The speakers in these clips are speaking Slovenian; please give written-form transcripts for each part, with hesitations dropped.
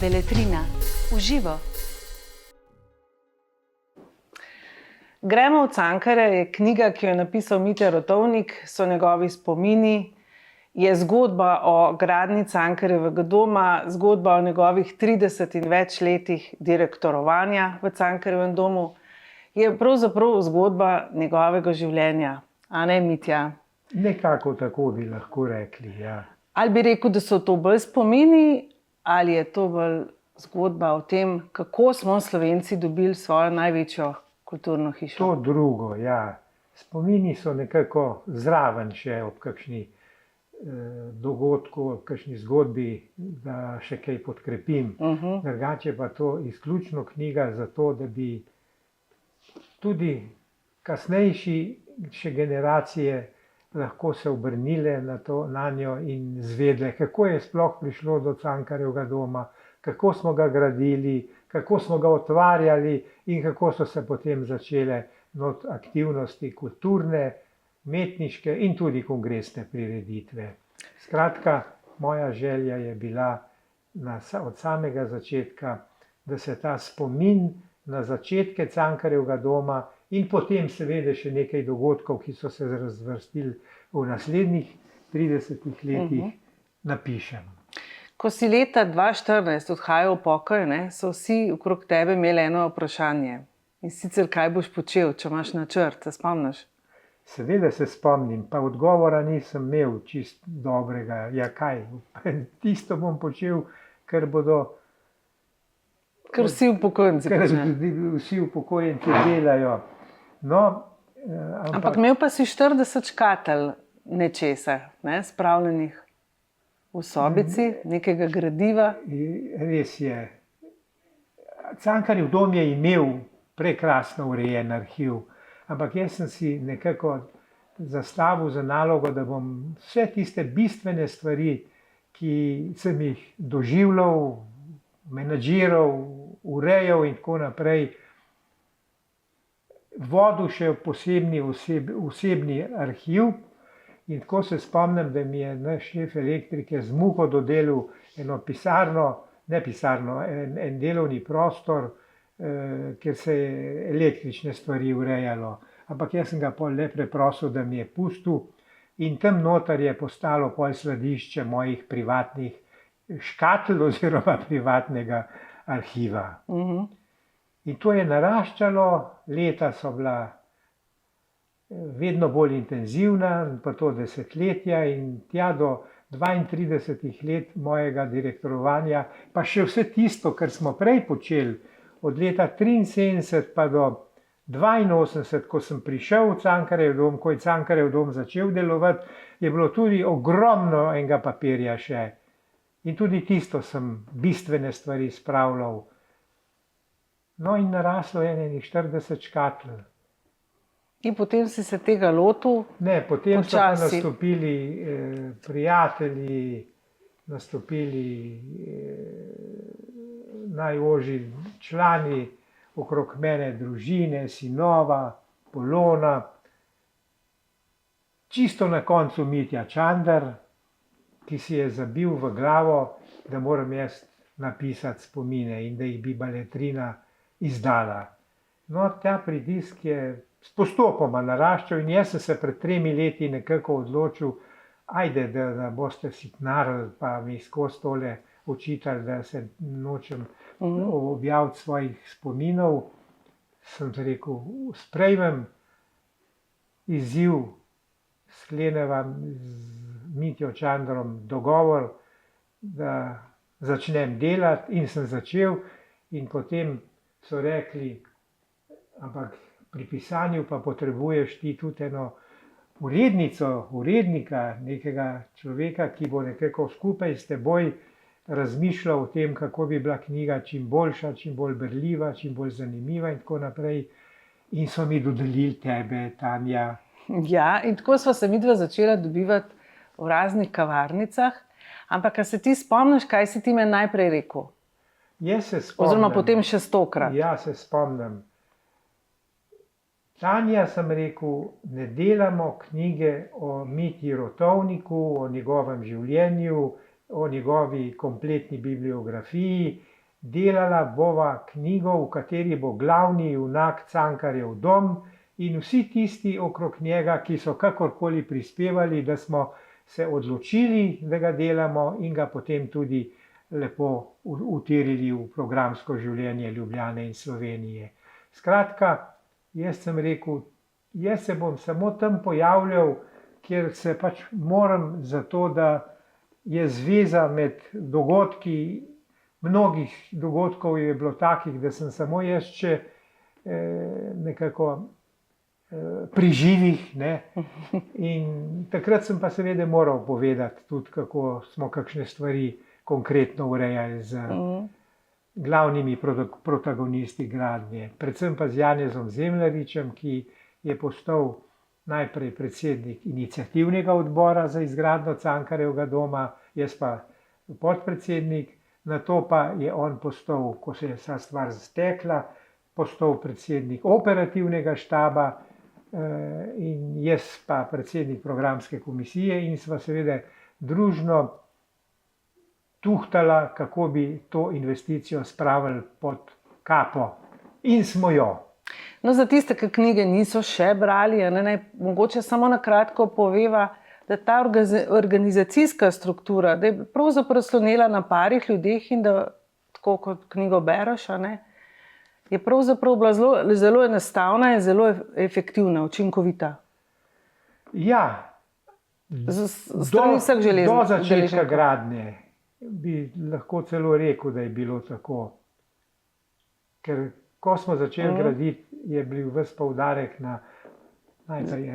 Beletrina v živo. Gremo v Cankarja je knjiga, ki jo je napisal Mitja Rotovnik, so njegovi spomini. Je zgodba o gradnji Cankarjevega doma, zgodba o njegovih 30 in več letih direktorovanja v Cankarjevem domu. Je pravzaprav zgodba njegovega življenja, a ne, Mitja? Nekako tako bi lahko rekli, ja. Ali bi rekel, da so to bolj spomini, ali je to bolj zgodba o tem, kako smo Slovenci dobili svojo največjo kulturno hišo? To drugo, ja. Spomini so nekako zraven še ob kakšni dogodku, ob kakšni zgodbi, da še kaj podkrepim. Drugače pa to izključno knjiga za to, da bi tudi kasnejši še generacije lahko se obrnile na njo in zvedle, kako je sploh prišlo do Cankarjevega doma, kako smo ga gradili, kako smo ga otvarjali in kako so se potem začele aktivnosti kulturne, umetniške in tudi kongresne prireditve. Skratka, moja želja je bila od samega začetka, da se ta spomin na začetke Cankarjevega doma in potem seveda še nekaj dogodkov, ki so se razvrstili v naslednjih 30 letih, napišem. Ko si leta 2014 odhajal v pokoj, so vsi okrog tebe imeli eno vprašanje. In sicer, kaj boš počel, če imaš načrt, se spomniš? Seveda se spomnim, pa odgovora nisem imel čist dobrega. Ja, kaj? Tisto bom počel, ker bodo... Ker vsi upokojenci počnejo. Ker vsi upokojenci delajo. Ampak imel pa si 40 škatelj nečesa, spravljenih v sobici, nekega gradiva. Res je. Cankarjev dom je imel prekrasno urejen arhiv, ampak jaz sem si nekako zastavil za nalogo, da bom vse tiste bistvene stvari, ki sem jih doživljal, menadžiral, urejal in tako naprej, vodil še v posebni osebni arhiv. In tako se spomnim, da mi je naš šef elektrike z muho dodelil eno pisarno, ne pisarno, en delovni prostor, kjer se je električne stvari urejalo. Ampak jaz sem ga pol le preprosil, da mi je pustil, in tam noter je postalo pol skladišče mojih privatnih škatel oziroma privatnega arhiva. In to je naraščalo, leta so bila vedno bolj intenzivna, pa to desetletja, in tja do 32 let mojega direktorovanja, pa še vse tisto, kar smo prej počeli, od leta 1973 pa do 1982, ko sem prišel v Cankarjev dom, ko je Cankarjev dom začel delovati, je bilo tudi ogromno enega papirja še. In tudi tisto sem bistvene stvari spravljal. No, in naraslo je enih 40 škatel. In potem si se tega lotil? Ne, potem so pa nastopili prijatelji, nastopili najožji člani okrog mene, družine, sinova, Polona. Čisto na koncu Mitja Čander, ki si je zabil v glavo, da moram jaz napisati spomine in da jih bi Beletrina izdala. No, ta pritisk je postopoma naraščal in jaz sem se pred 3 leti nekako odločil, ajde, da boste sitnarili, pa mi skozi tole očitali, da se nočem objaviti svojih spominov. Sem rekel, sprejmem izziv, skleneva z Mitjo Čandrom dogovor, da začnem delati, in sem začel. In potem so rekli, ampak pri pisanju pa potrebuješ ti tudi eno urednico, urednika, nekega človeka, ki bo nekako skupaj s teboj razmišljal o tem, kako bi bila knjiga čim boljša, čim bolj berljiva, čim bolj zanimiva in tako naprej. In so mi dodelili tebe, Tanja. Ja, in tako sva se midva začela dobivati v raznih kavarnicah. Ampak, a se ti spomniš, kaj si ti meni najprej rekel? Jaz se spomnim. Oziroma potem še 100-krat. Ja, se spomnim. Tanja, sem rekel, ne delamo knjige o Mitji Rotovniku, o njegovem življenju, o njegovi kompletni bibliografiji, delala bova knjigo, v kateri bo glavni junak Cankarjev dom in vsi tisti okrog njega, ki so kakorkoli prispevali, da smo se odločili, da ga delamo in ga potem tudi lepo utirili v programsko življenje Ljubljane in Slovenije. Skratka, jaz sem rekel, jaz se bom samo tam pojavljal, kjer se pač moram, zato da je zveza med dogodki, mnogih dogodkov je bilo takih, da sem samo jaz še nekako pri živih, ne. In takrat sem pa seveda moral povedati tudi, kako smo kakšne stvari konkretno urejali z glavnimi protagonisti gradnje. Predvsem pa z Janezom Zemljaričem, ki je postal najprej predsednik iniciativnega odbora za izgradnjo Cankarjevega doma, jaz pa podpredsednik, nato pa je on postal, ko se je vsa stvar stekla, postal predsednik operativnega štaba in jaz pa predsednik programske komisije in sva seveda družno tuhtala, kako bi to investicijo spravili pod kapo. In smo jo. No, za tiste, ki knjige niso še brali, naj mogoče samo na kratko poveva, da ta organizacijska struktura, da je pravzaprav slonela na parih ljudeh in da, tako kot knjigo bereš, je pravzaprav bila zelo enostavna in zelo efektivna, učinkovita. Ja, do začetka gradnje bi lahko celo rekel, da je bilo tako. Ker ko smo začeli graditi, je bil ves poudarek na najprej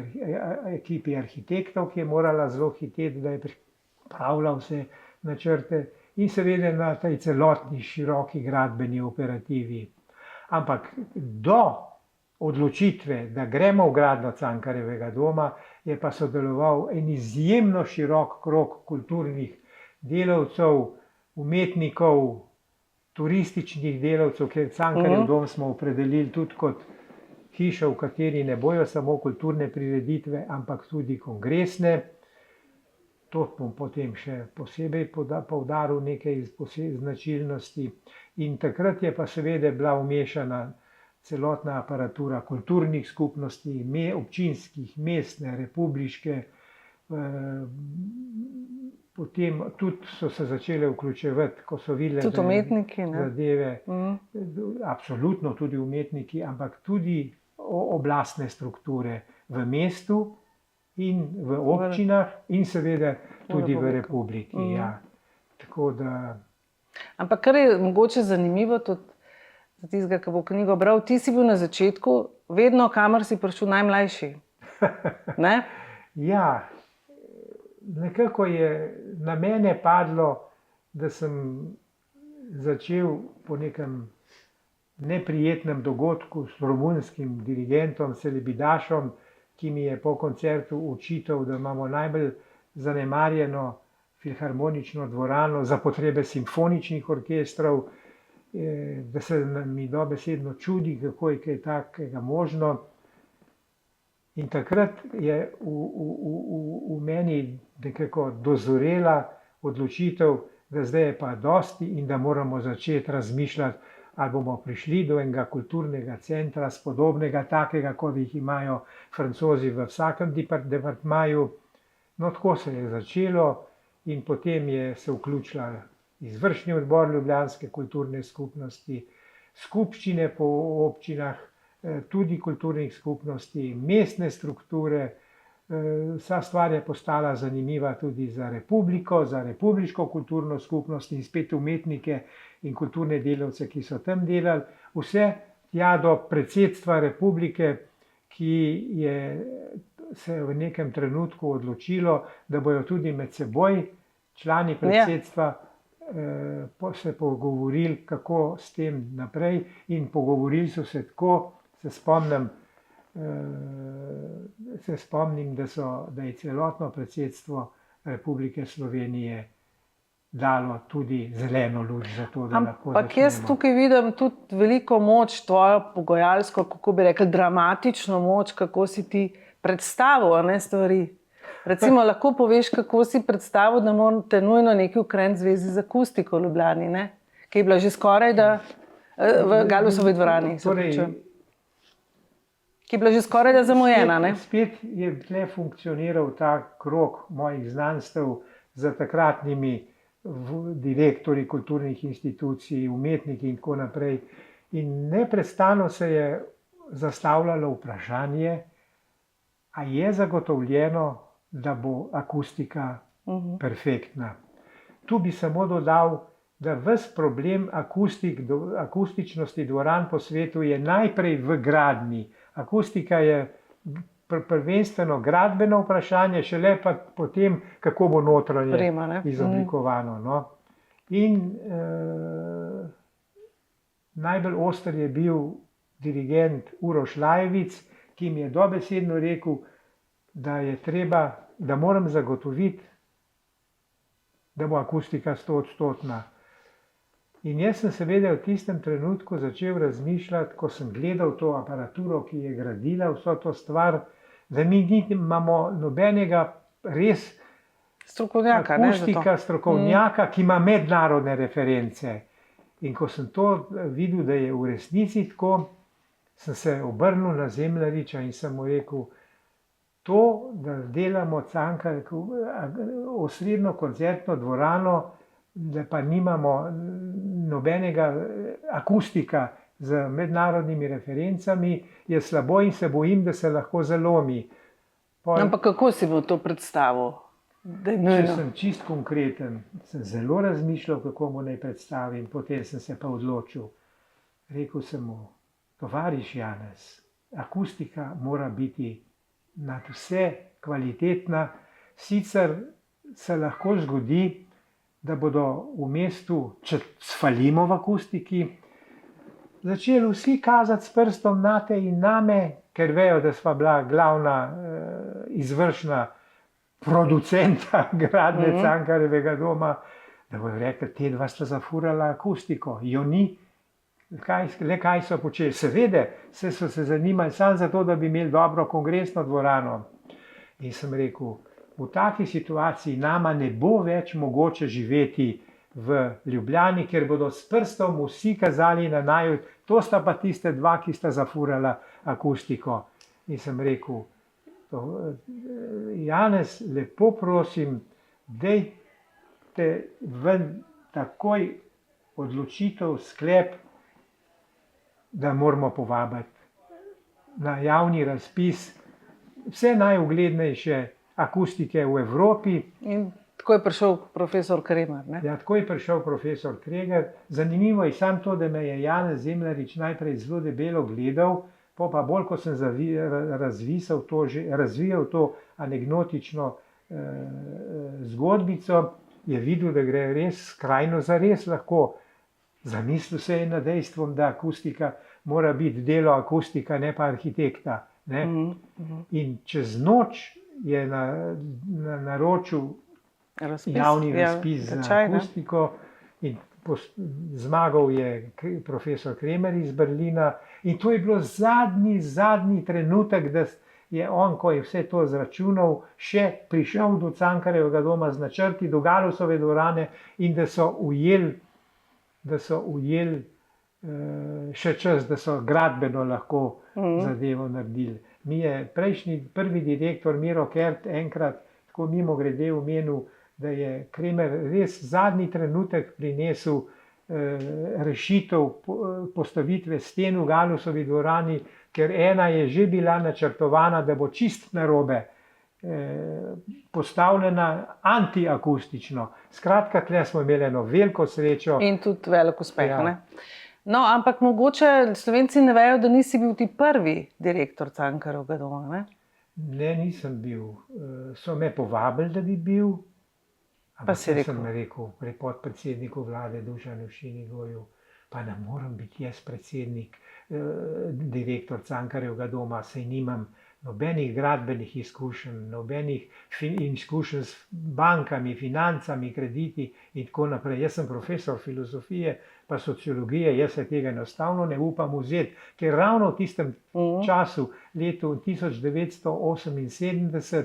ekipi arhitektov, ki je morala zelo hiteti, da je pripravila vse načrte, in seveda na tej celotni široki gradbeni operativi. Ampak do odločitve, da gremo v gradnjo Cankarjevega doma, je pa sodeloval en izjemno širok krog kulturnih delavcev, umetnikov, turističnih delavcev, ker Cankarjev dom smo opredelili tudi kot hišo, v kateri ne bojo samo kulturne prireditve, ampak tudi kongresne. To bom potem še posebej poudaril nekaj značilnosti. In takrat je pa seveda bila vmešana celotna aparatura kulturnih skupnosti, občinskih, mestne, republiške. Potem tudi so se začele vključevati, ko so videli tudi umetniki, zadeve, absolutno tudi umetniki, ampak tudi oblastne strukture v mestu in v občinah in seveda tudi v republiki. Ja. Tako da... Ampak kar je mogoče zanimivo tudi za tistega, ki bo knjigo bral, ti si bil na začetku vedno, kamor si prišel, najmlajši. Ne? Ja, nekako je na mene padlo, da sem začel po nekem neprijetnem dogodku s romunskim dirigentom Celibidašom, ki mi je po koncertu očital, da imamo najbolj zanemarjeno filharmonično dvorano za potrebe simfoničnih orkestrov, da se mi dobesedno čudi, kako je kaj takega možno. In takrat je v meni nekako dozorela odločitev, da zdaj je pa dosti in da moramo začeti razmišljati, ali bomo prišli do enega kulturnega centra, spodobnega takega, kot jih imajo Francozi v vsakem departmaju. No, tako se je začelo in potem je se vključila izvršni odbor Ljubljanske kulturne skupnosti, skupščine po občinah, tudi kulturnih skupnosti, mestne strukture. Vsa stvar je postala zanimiva tudi za republiko, za republiško kulturno skupnost in spet umetnike in kulturne delavce, ki so tam delali. Vse tja do predsedstva republike, ki je se v nekem trenutku odločilo, da bojo tudi med seboj člani predsedstva se pogovorili, kako s tem naprej, in pogovorili so se tako, se spomnim, da je celotno predsedstvo Republike Slovenije dalo tudi zeleno luč za to, da lahko začnemo. Ampak jaz tukaj vidim tudi veliko moč, tvojo pogajalsko, kako bi rekli, dramatično moč, kako si ti predstavil stvari. Recimo, lahko poveš, kako si predstavil, da morate nujno nekaj ukreniti v zvezi z akustiko v Ljubljani, ki je bila že skoraj da v Galusovi dvorani. Ki je bila že skoraj da zamujena. Spet je tle funkcioniral ta krog mojih znanstev z takratnimi direktorji kulturnih institucij, umetniki in tako naprej. In neprestano se je zastavljalo vprašanje, a je zagotovljeno, da bo akustika perfektna. Tu bi samo dodal, da ves problem akustičnosti dvoran po svetu je najprej v gradnji. Akustika je prvenstveno gradbeno vprašanje, šele pa potem, kako bo notranje izoblikovano. No. In najbolj oster je bil dirigent Uroš Lajevic, ki mi je dobesedno rekel, da je treba, da moram zagotoviti, da bo akustika 100-odstotna. In jaz sem seveda v tistem trenutku začel razmišljati, ko sem gledal to aparaturo, ki je gradila vso to stvar, da mi imamo nobenega res strokovnjaka, ki ima mednarodne reference. In ko sem to videl, da je v resnici tako, sem se obrnil na Zemljariča in sem mu rekel, to, da delamo osrednjo koncertno dvorano, da pa nimamo nobenega akustika z mednarodnimi referencami, je slabo in se bojim, da se lahko zalomi. Ampak kako si bo to predstavil? Če sem čist konkreten, sem zelo razmišljal, kako mu naj predstavim, potem sem se pa odločil. Rekel sem mu, tovariš Janez, akustika mora biti nad vse kvalitetna, sicer se lahko zgodi, da bodo v mestu, če sfalimo v akustiki, začeli vsi kazati s prstom nate in name, ker vejo, da sva bila glavna izvršna producenta gradnje Cankarjevega doma, da bodo rekli, te dva sta zafurala akustiko, jo ni. Le kaj so počeli? Seveda so se zanimali samo zato, da bi imeli dobro kongresno dvorano. In sem rekel, v taki situaciji nama ne bo več mogoče živeti v Ljubljani, ker bodo s prstom vsi kazali na naju, to sta pa tiste dva, ki sta zafurala akustiko. In sem rekel, Janez, lepo prosim, dajte ven takoj odločitev, sklep, da moramo povabiti na javni razpis vse najuglednejše akustike v Evropi. In tako je prišel profesor Kremer. Ne? Ja, tako je prišel profesor Kremer. Zanimivo je samo to, da me je Janez Zemljarič najprej zelo debelo gledal, pa bolj, ko sem razvijal to anekdotično zgodbico, je videl, da gre res skrajno zares lahko. Zamislil se je nad dejstvom, da akustika mora biti delo akustika, ne pa arhitekta. Ne? In čez noč je naročil javni razpis za akustiko in zmagal je profesor Kremer iz Berlina. In to je bilo zadnji trenutek, da je on, ko je vse to zračunal, še prišel do Cankarjevega doma z načrti, do Galusove dvorane in da so ujeli še čas, da so gradbeno lahko zadevo naredili. Mi je prvi direktor Miro Kert enkrat tako mimogrede omenil, da je Kremer res zadnji trenutek prinesel rešitev postavitve sten v Galusovi dvorani, ker ena je že bila načrtovana, da bo čist narobe postavljena antiakustično. Skratka, tle smo imeli eno veliko srečo. In tudi veliko uspeh. Ja. No, ampak mogoče Slovenci ne vejo, da nisi bil ti prvi direktor Cankarjevega doma, ne? Ne, nisem bil. So me povabili, da bi bil. Pa si rekel? Sem rekel pri podpredsedniku vlade Dušanu Šinigoju, pa ne moram biti jaz predsednik, direktor Cankarjevega doma, saj nimam nobenih gradbenih izkušenj, nobenih izkušenj s bankami, financami, krediti in tako naprej. Jaz sem profesor filozofije pa sociologije, jaz se tega enostavno ne upam vzeti, ker ravno v tistem času, letu 1978,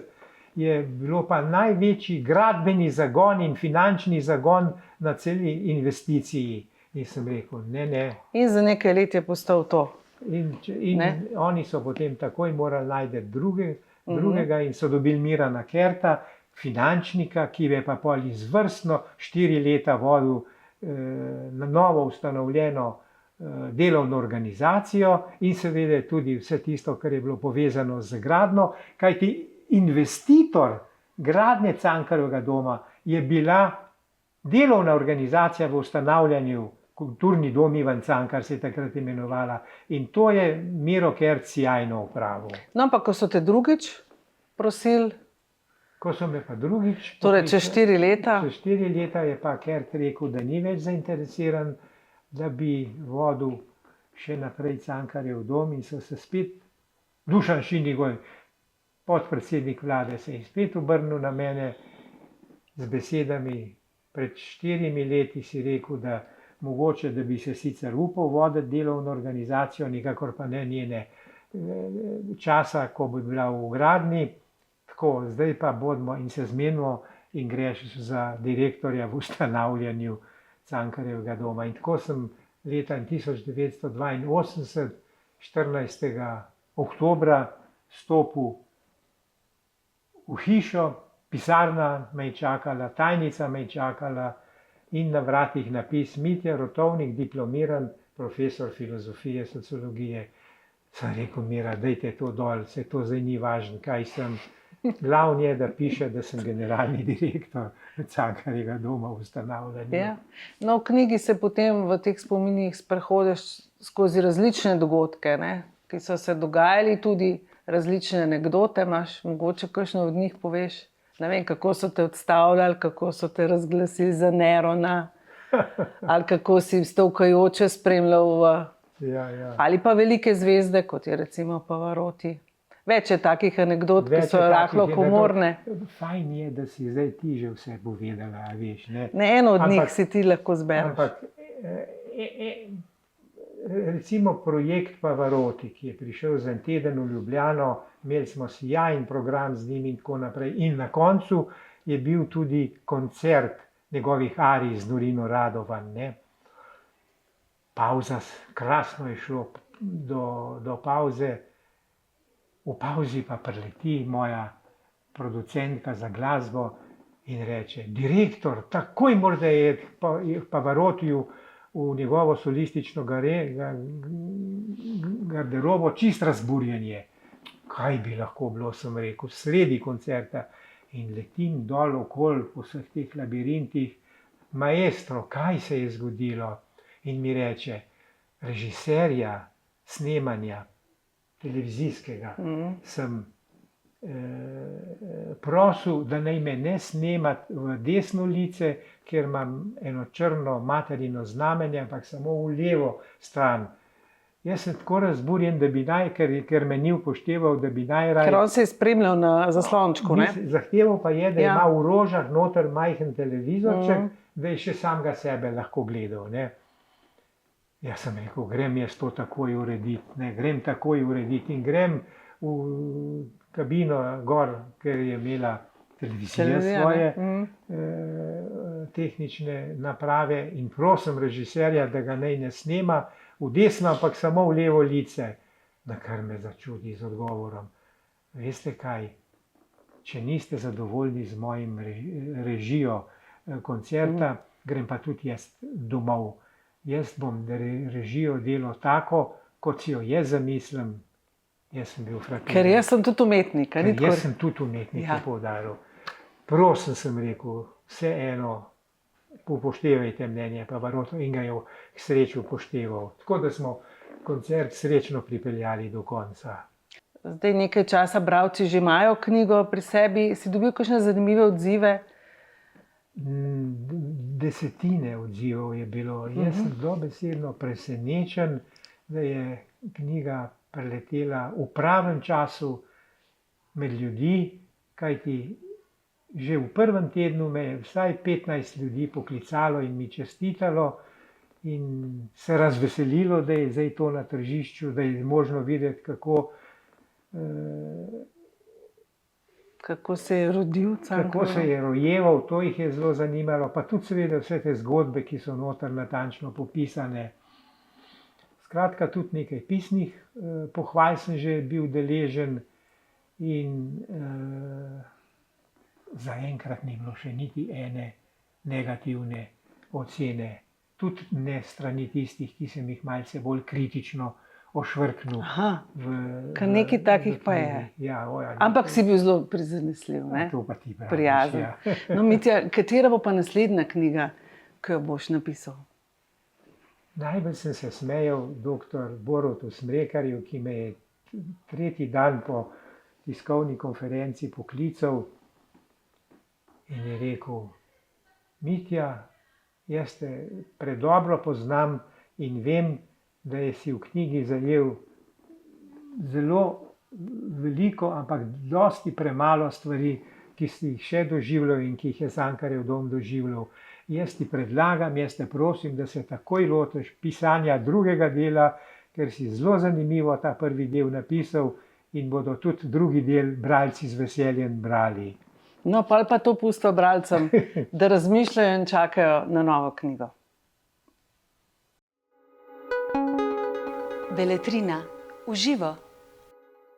je bilo pa največji gradbeni zagon in finančni zagon na celi investiciji. In sem rekel, ne. In za nekaj let je postal to. In oni so potem takoj morali najti drugega in so dobili Mirana Kerta, finančnika, ki je pa pol izvrstno 4 leta vodil na novo ustanovljeno delovno organizacijo in seveda tudi vse tisto, kar je bilo povezano z gradnjo, kajti investitor gradnje Cankarjevega doma je bila delovna organizacija v ustanavljanju Kulturni dom Ivan Cankar se je takrat imenovala in to je Miro Kert sjajno opravil. No, ampak ko so te drugič prosili, Ko so me pa drugič torej čez 4 leta, čez 4 leta je pa Kert rekel, da ni več zainteresiran, da bi vodil še naprej Cankarjev dom in so se spet, Dušan Šinigoj, podpredsednik vlade, se je spet obrnil na mene z besedami, pred 4 leti si rekel, da mogoče, da bi se sicer upal voditi delovno organizacijo, nikakor pa ne njene časa, ko bi bila v gradnji, tako, zdaj pa bodimo in se zmenimo in greš za direktorja v ustanavljanju Cankarjevega doma. In tako sem leta 1982, 14. oktobra, stopil v hišo, pisarna me je čakala, tajnica me je čakala in na vratih napis Mitja Rotovnik, diplomiran profesor filozofije, sociologije. Sem rekel, Mira, dajte to dol, se to zdaj ni važno, kaj sem. Glavni je, da piše, da sem generalni direktor Cankarjevega doma v ustanavljanju. Ja. No, v knjigi se potem v teh spominih sprehodiš skozi različne dogodke, ne, ki so se dogajali, tudi različne anekdote imaš, mogoče kakšno od njih poveš. Ne vem, kako so te odstavljali, kako so te razglasili za Nerona, ali kako si stavkajoče spremljal, ali pa velike zvezde, kot je recimo Pavarotti. Več je takih anekdot, ki so rahlo humorne. Fajn je, da si zdaj ti že vse povedala, veš. Ne, eno od njih si ti lahko zbereš. Ampak recimo projekt Pavarotti, ki je prišel za en teden v Ljubljano, imeli smo sijajen program z njim in tako naprej. In na koncu je bil tudi koncert njegovih arij z Norino Radovan. Pavza, krasno je šlo do pavze. V pavzi pa prileti moja producentka za glasbo in reče, direktor, takoj morda je Pavarottiju v njegovo solistično garderobo čist razburjenje. Kaj bi lahko bilo, sem rekel, sredi koncerta in letim dol okoli po vseh teh labirintih. Maestro, kaj se je zgodilo? In mi reče, režiserja snemanja televizijskega sem prosil, da naj me ne snemati v desno lice, ker imam eno črno materino znamenje, ampak samo v levo stran. Jaz sem tako razburjen, da bi ker me ni upošteval, da bi najraje... Ker on se je spremljal na zaslončku, ne? Zahteval pa je, da ima v rožah noter majhen televizorček, da je še samega sebe lahko gledal, ne. Jaz sem rekel, grem jaz to takoj urediti, ne, grem takoj urediti in grem v kabino gor, ker je imela televizija svoje tehnične naprave in prosim režiserja, da ga naj ne snema v desno, ampak samo v levo lice. Na kar me začudi z odgovorom. Veste kaj, če niste zadovoljni z mojim režijo koncerta, grem pa tudi jaz domov. Jaz bom režijo delal tako, kot si jo jaz zamislim. Jaz sem bil frapiran. Ker jaz sem tudi umetnik. Jaz sem tudi umetnik, je poudaril. Prosim, sem rekel, vseeno upoštevajte mnenje Pavarotti in ga je k sreči upošteval. Tako da smo koncert srečno pripeljali do konca. Zdaj nekaj časa bralci že imajo knjigo pri sebi. Si dobil kakšne zanimive odzive? Desetine odzivov je bilo. Jaz sem dobesedno presenečen, da je knjiga preletela v pravem času med ljudi, kajti že v prvem tednu me je vsaj 15 ljudi poklicalo in mi čestitalo in se razveselilo, da je zdaj to na tržišču, da je možno videti, Kako se je rodil Cankarjev? Kako se je rojeval, to jih je zelo zanimalo, pa tudi seveda vse te zgodbe, ki so noter natančno popisane. Skratka, tudi nekaj pisnih pohval sem že bil deležen in zaenkrat ni bilo še niti ene negativne ocene. Tudi ne strani tistih, ki sem jih malce bolj kritično ošvrknil. Kar nekaj takih pa je. Ja, Ampak si bil zelo prizanesljiv, ne? To pa ti praviš, Prijazen. ja. No, Mitja, katera bo pa naslednja knjiga, ki jo boš napisal? Najbolj sem se smejal dr. Borutu Smrekarju, ki me je tretji dan po tiskovni konferenci poklical in je rekel: Mitja, jaz te predobro poznam in vem, da si v knjigi zajel zelo veliko, ampak dosti premalo stvari, ki si jih še doživljal in ki jih je Cankarjev dom doživljal. Jaz ti predlagam, jaz te prosim, da se takoj lotiš pisanja drugega dela, ker si zelo zanimivo ta prvi del napisal in bodo tudi drugi del bralci z veseljem brali. No, pa to pusto bralcem, da razmišljajo in čakajo na novo knjigo. Beletrina v živo.